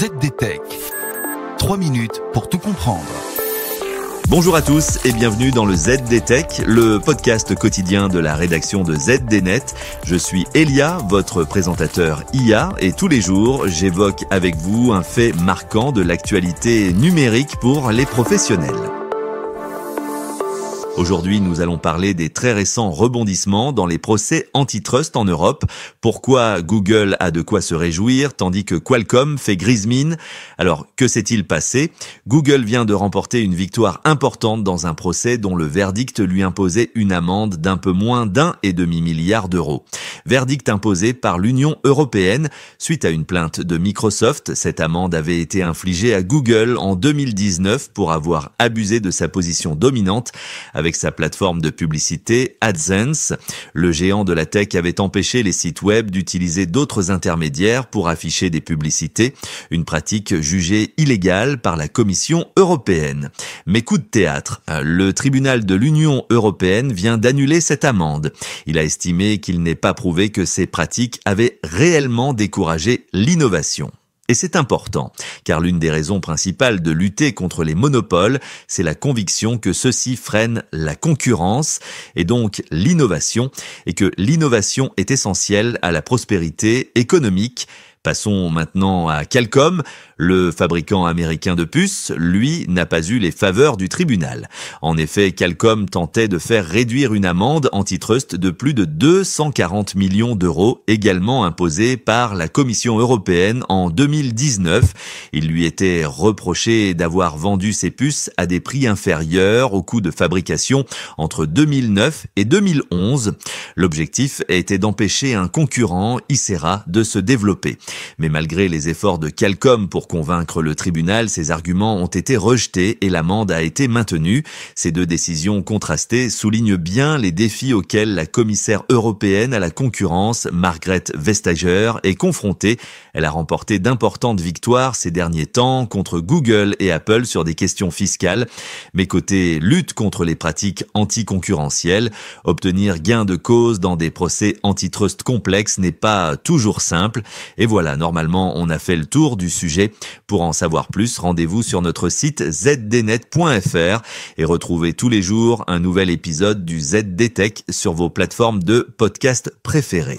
ZDTech. 3 minutes pour tout comprendre. Bonjour à tous et bienvenue dans le ZDTech, le podcast quotidien de la rédaction de ZDNet. Je suis Elia, votre présentateur IA, et tous les jours, j'évoque avec vous un fait marquant de l'actualité numérique pour les professionnels. Aujourd'hui, nous allons parler des très récents rebondissements dans les procès antitrust en Europe. Pourquoi Google a de quoi se réjouir, tandis que Qualcomm fait grise mine. Alors, que s'est-il passé ? Google vient de remporter une victoire importante dans un procès dont le verdict lui imposait une amende d'un peu moins d'1,5 milliard d'euros. Verdict imposé par l'Union européenne suite à une plainte de Microsoft. Cette amende avait été infligée à Google en 2019 pour avoir abusé de sa position dominante avec sa plateforme de publicité AdSense. Le géant de la tech avait empêché les sites web d'utiliser d'autres intermédiaires pour afficher des publicités, une pratique jugée illégale par la Commission européenne. Mais coup de théâtre, le tribunal de l'Union européenne vient d'annuler cette amende. Il a estimé qu'il n'est pas prouvé que ces pratiques avaient réellement découragé l'innovation. Et c'est important, car l'une des raisons principales de lutter contre les monopoles, c'est la conviction que ceux-ci freinent la concurrence et donc l'innovation, et que l'innovation est essentielle à la prospérité économique. Passons maintenant à Qualcomm. Le fabricant américain de puces, lui, n'a pas eu les faveurs du tribunal. En effet, Qualcomm tentait de faire réduire une amende antitrust de plus de 240 millions d'euros, également imposée par la Commission européenne en 2019. Il lui était reproché d'avoir vendu ses puces à des prix inférieurs au coût de fabrication entre 2009 et 2011. L'objectif était d'empêcher un concurrent, Icera, de se développer. Mais malgré les efforts de Qualcomm pour convaincre le tribunal, ces arguments ont été rejetés et l'amende a été maintenue. Ces deux décisions contrastées soulignent bien les défis auxquels la commissaire européenne à la concurrence, Margrethe Vestager, est confrontée. Elle a remporté d'importantes victoires ces derniers temps contre Google et Apple sur des questions fiscales. Mais côté lutte contre les pratiques anticoncurrentielles, obtenir gain de cause dans des procès antitrust complexes n'est pas toujours simple. Et voilà, normalement, on a fait le tour du sujet. Pour en savoir plus, rendez-vous sur notre site zdnet.fr et retrouvez tous les jours un nouvel épisode du ZDTech sur vos plateformes de podcast préférées.